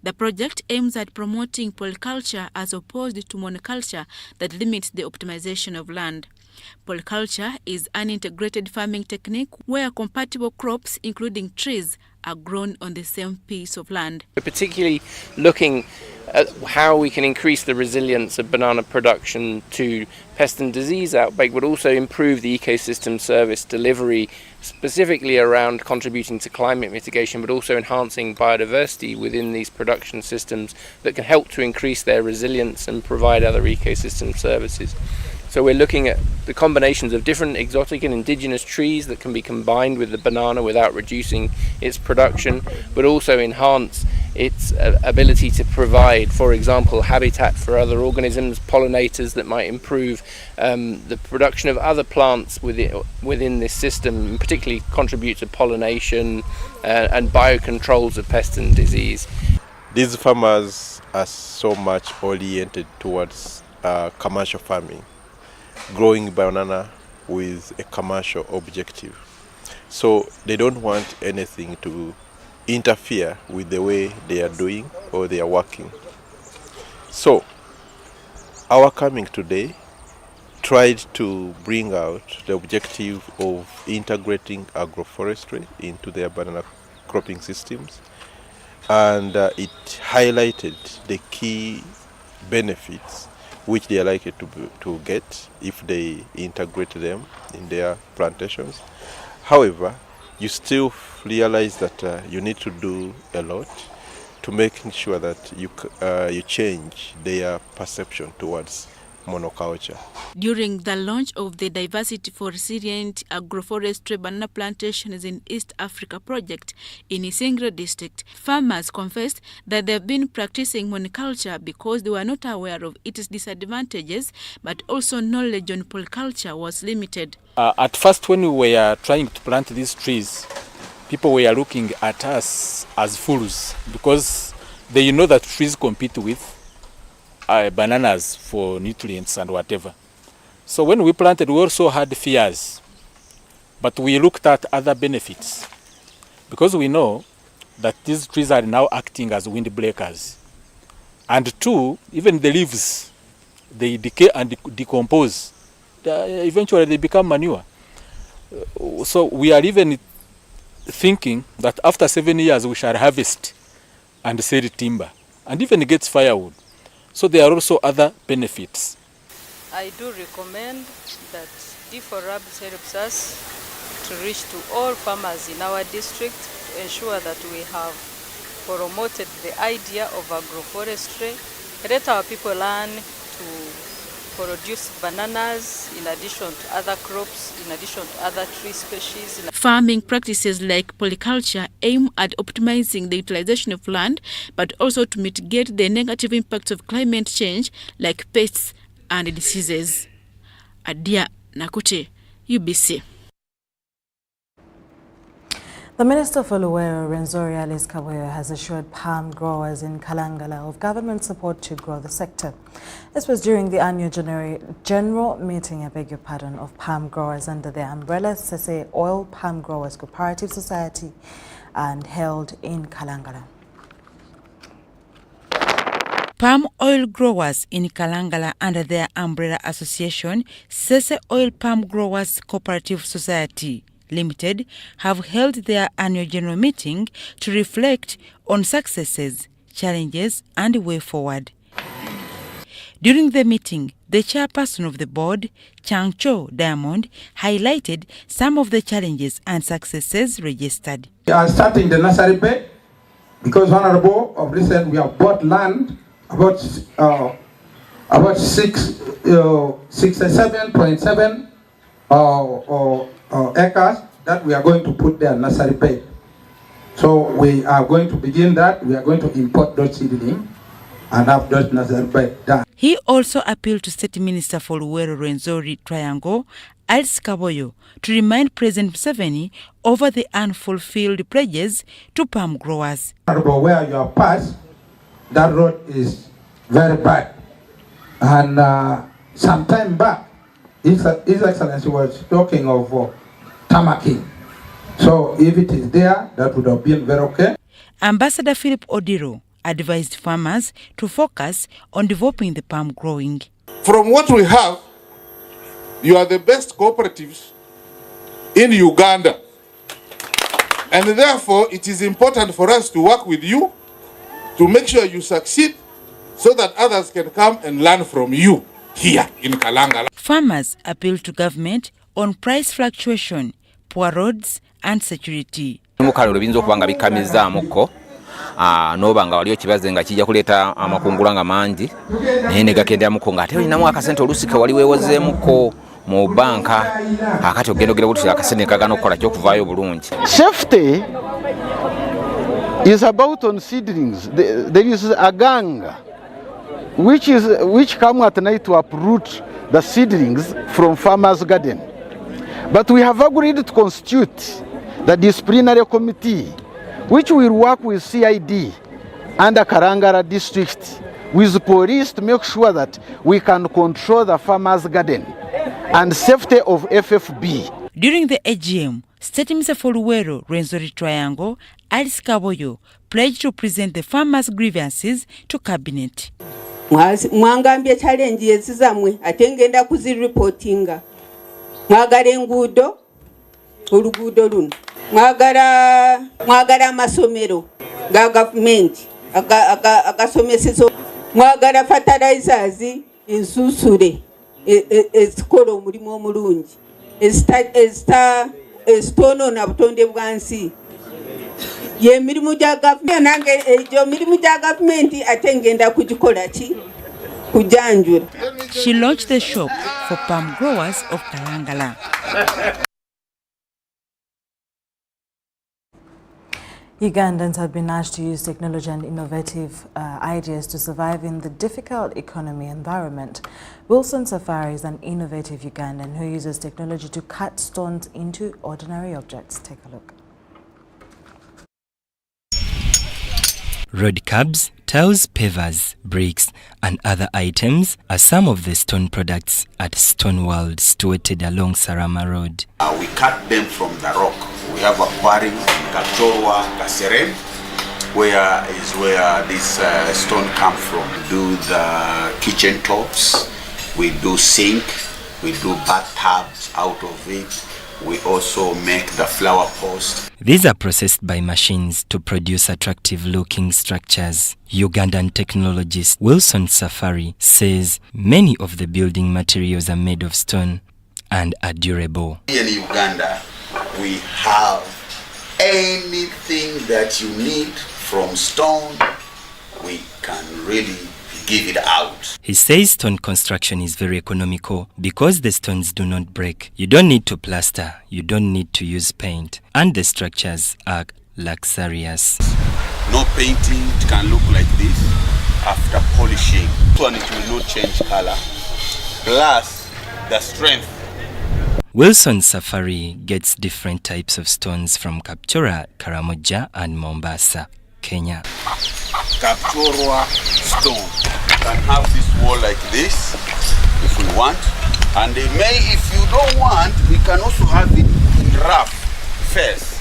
The project aims at promoting polyculture as opposed to monoculture that limits the optimization of land. Polyculture is an integrated farming technique where compatible crops, including trees, are grown on the same piece of land. We're particularly looking at how we can increase the resilience of banana production to pest and disease outbreak, but also improve the ecosystem service delivery, specifically around contributing to climate mitigation, but also enhancing biodiversity within these production systems that can help to increase their resilience and provide other ecosystem services. So we're looking at the combinations of different exotic and indigenous trees that can be combined with the banana without reducing its production, but also enhance its ability to provide, for example, habitat for other organisms, pollinators that might improve the production of other plants within this system, and particularly contribute to pollination and biocontrols of pest and disease. These farmers are so much oriented towards commercial farming, growing banana with a commercial objective. So they don't want anything to interfere with the way they are doing or they are working. So our coming today tried to bring out the objective of integrating agroforestry into their banana cropping systems, and it highlighted the key benefits which they are likely to get if they integrate them in their plantations. However, you still realize that you need to do a lot to making sure that you change their perception towards monoculture. During the launch of the Diversity for Resilient Agroforestry Banana Plantations in East Africa project in Isingiro district, farmers confessed that they have been practicing monoculture because they were not aware of its disadvantages, but also knowledge on polyculture was limited. At first, when we were trying to plant these trees, people were looking at us as fools because they know that trees compete with bananas for nutrients and whatever. So when we planted, we also had fears, but we looked at other benefits because we know that these trees are now acting as windbreakers. And two, even the leaves, they decay and decompose. Eventually they become manure. So we are even thinking that after 7 years we shall harvest and sell timber and even get firewood. So there are also other benefits. I do recommend that D4RABS helps us to reach to all farmers in our district to ensure that we have promoted the idea of agroforestry. Let our people learn to produce bananas in addition to other crops, in addition to other tree species. Farming practices like polyculture aim at optimizing the utilization of land, but also to mitigate the negative impacts of climate change like pests and diseases. Adia Nakute, UBC. The Minister for Luwero, Renzori Alice Kaboyo, has assured palm growers in Kalangala of government support to grow the sector. This was during the annual general meeting, of palm growers under the umbrella Sese Oil Palm Growers Cooperative Society and held in Kalangala. Palm oil growers in Kalangala under their umbrella association, Sese Oil Palm Growers Cooperative Society Limited, have held their annual general meeting to reflect on successes, challenges and way forward. During the meeting, the chairperson of the board, Changcho Diamond, highlighted some of the challenges and successes registered. We are starting the nursery bed because Honorable of recent we have bought land about about 67.7 acres that we are going to put there nursery bed. So we are going to begin that. We are going to import those seedlings and have those nursery bed done. He also appealed to State Minister for Luwero Rwenzori Triangle, Alice Kaboyo, to remind President Museveni over the unfulfilled pledges to palm growers. Where you have passed, that road is very bad. And some time back, His Excellency was talking of tarmacking. So if it is there, that would have been very okay. Ambassador Philip Odiro advised farmers to focus on developing the palm growing. From what we have, you are the best cooperatives in Uganda. And therefore, it is important for us to work with you to make sure you succeed so that others can come and learn from you here in Kalangala. Farmers appeal to government on price fluctuation, poor roads and security. Noba nga waliyo kibaze nga kijja kuleeta amakungula nga mangi naye ne gakendera muko nga ate olinamu akasente olusika wali weewozeemuko mu banka akati ogendogera kuti akasente kagana okukola kyokuvaayo bulungi. Safety is about on seedlings. There is a gang which come at night to uproot the seedlings from farmers' garden. But we have agreed to constitute the disciplinary committee which will work with CID under Karangara district with police to make sure that we can control the farmers' garden and safety of FFB. During the AGM, State Minister for Luwero Rwenzori Triangle, Alice Kaboyo, pledged to present the farmers' grievances to cabinet. Mwangambye challenge ezizamwe ate ngenda kuzireportinga. Mwagala enguudo oluguudo luno. Mwagala amasomero ga government agasomeseza. Mwagala fertilizers ensusule ezikola omulimu omulungi ezitonoona butonde bwansi. Ye mirimu gya government nange egyo mirimu gya government ate ngenda kugikola ki kujanjura. She launched the shop for palm growers of Kalangala. Ugandans have been asked to use technology and innovative ideas to survive in the difficult economy environment. Wilson Safari is an innovative Ugandan who uses technology to cut stones into ordinary objects. Take a look. Road curbs, tiles, pavers, bricks, and other items are some of the stone products at Stone World situated along Sarama Road. We cut them from the rock. We have a quarry, Katorwa, Kaserem, where this stone come from. We do the kitchen tops, we do sink, we do bathtubs out of it. We also make the flower post. These are processed by machines to produce attractive-looking structures. Ugandan technologist Wilson Safari says many of the building materials are made of stone and are durable. In Uganda, we have anything that you need from stone, we can really give it out. He says stone construction is very economical because the stones do not break. You don't need to plaster, you don't need to use paint, and the structures are luxurious. No painting, it can look like this after polishing. And it will not change color. Plus the strength. Wilson Safari gets different types of stones from Kapchora, Karamoja, and Mombasa, Kenya. Kapchora stone. We can have this wall like this if we want, and if you don't want, we can also have it in rough face.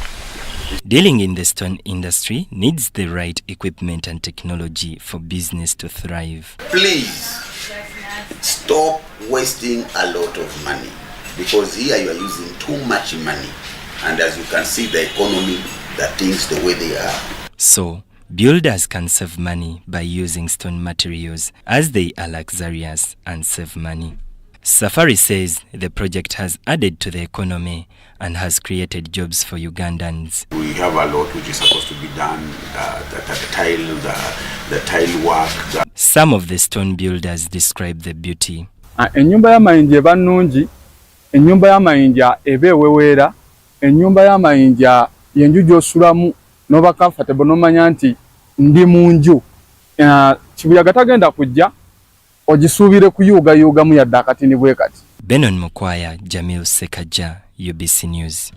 Dealing in the stone industry needs the right equipment and technology for business to thrive. Please stop wasting a lot of money, because here you are using too much money, and as you can see the economy, the things the way they are. So builders can save money by using stone materials as they are luxurious and save money. Safari says the project has added to the economy and has created jobs for Ugandans. We have a lot which is supposed to be done, the tile work. Some of the stone builders describe the beauty. Enyumba y'amayinja eba nnungi, enyumba y'amayinja eba ewewera, enyumba y'amayinja y'enju gy'osulamu n'oba comfortable n'omanya nti ndi mu nju. Kibuyaga tagenda kujja ogisuubire kuyuugayuugamu yadde akatini bwe kati. Benon Mukwaya, Jamil Sekaja, UBC News.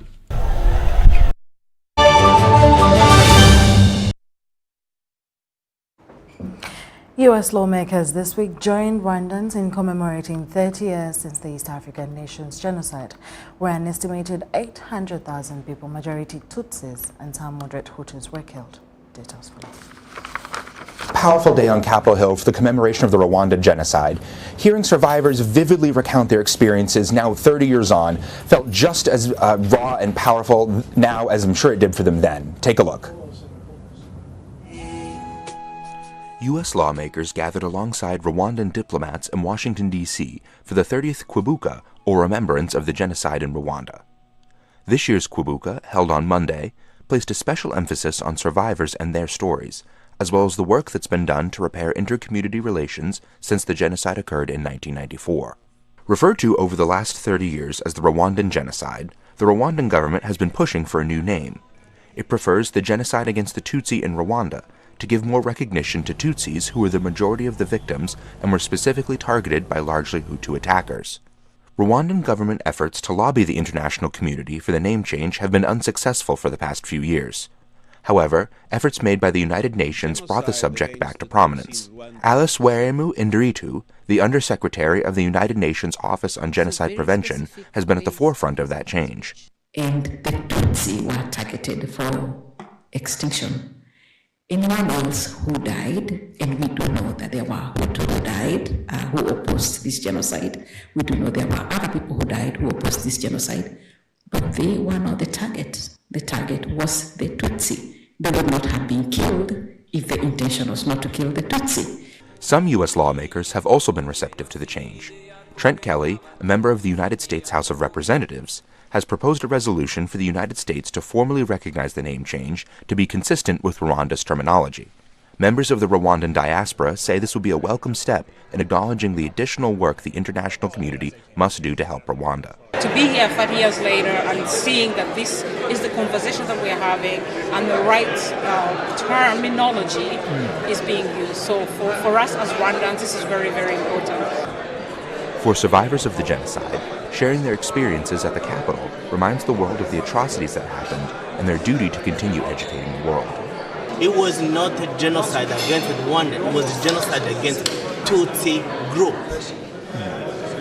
US lawmakers this week joined Rwandans in commemorating 30 years since the East African nation's genocide, where an estimated 800,000 people, majority Tutsis and some moderate Hutus, were killed. Details for you. Powerful day on Capitol Hill for the commemoration of the Rwandan genocide. Hearing survivors vividly recount their experiences now 30 years on felt just as raw and powerful now as I'm sure it did for them then. Take a look. U.S. lawmakers gathered alongside Rwandan diplomats in Washington, D.C. for the 30th Kwibuka, or Remembrance of the Genocide in Rwanda. This year's Kwibuka, held on Monday, placed a special emphasis on survivors and their stories, as well as the work that's been done to repair inter-community relations since the genocide occurred in 1994. Referred to over the last 30 years as the Rwandan genocide, the Rwandan government has been pushing for a new name. It prefers the genocide against the Tutsi in Rwanda to give more recognition to Tutsis who were the majority of the victims and were specifically targeted by largely Hutu attackers. Rwandan government efforts to lobby the international community for the name change have been unsuccessful for the past few years. However, efforts made by the United Nations brought the subject back to prominence. Alice Weremu Indiritu, the Undersecretary of the United Nations Office on Genocide Prevention, has been at the forefront of that change. And the Tutsi were targeted for extinction. Anyone else who died, and we do know that there were Hutu who died, who opposed this genocide. We do know there were other people who died who opposed this genocide, but they were not the target. The target was the Tutsi. They would not have been killed if the intention was not to kill the Tutsi. Some U.S. lawmakers have also been receptive to the change. Trent Kelly, a member of the United States House of Representatives, has proposed a resolution for the United States to formally recognize the name change to be consistent with Rwanda's terminology. Members of the Rwandan diaspora say this would be a welcome step in acknowledging the additional work the international community must do to help Rwanda. To be here 5 years later and seeing that this is the conversation that we're having and the right terminology is being used. So for us as Rwandans, this is very, very important. For survivors of the genocide, sharing their experiences at the Capitol reminds the world of the atrocities that happened and their duty to continue educating the world. It was not a genocide against Rwanda, it was a genocide against Tutsi group.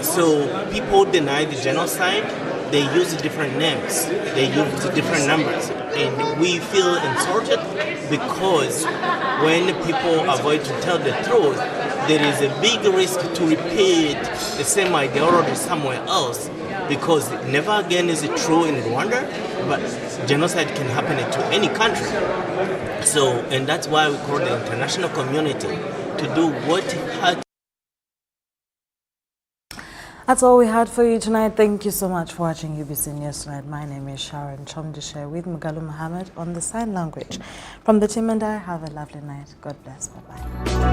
So people deny the genocide, they use different names, they use different numbers, and we feel insulted because when people avoid to tell the truth, there is a big risk to repeat the same ideology somewhere else, because never again is it true in Rwanda, but genocide can happen to any country. So, and that's why we call the international community to do what it had. That's all we had for you tonight. Thank you so much for watching UBC News Tonight. My name is Sharon Chomdishe with Mugalu Mohammed on the sign language. From the team and I, have a lovely night. God bless. Bye-bye.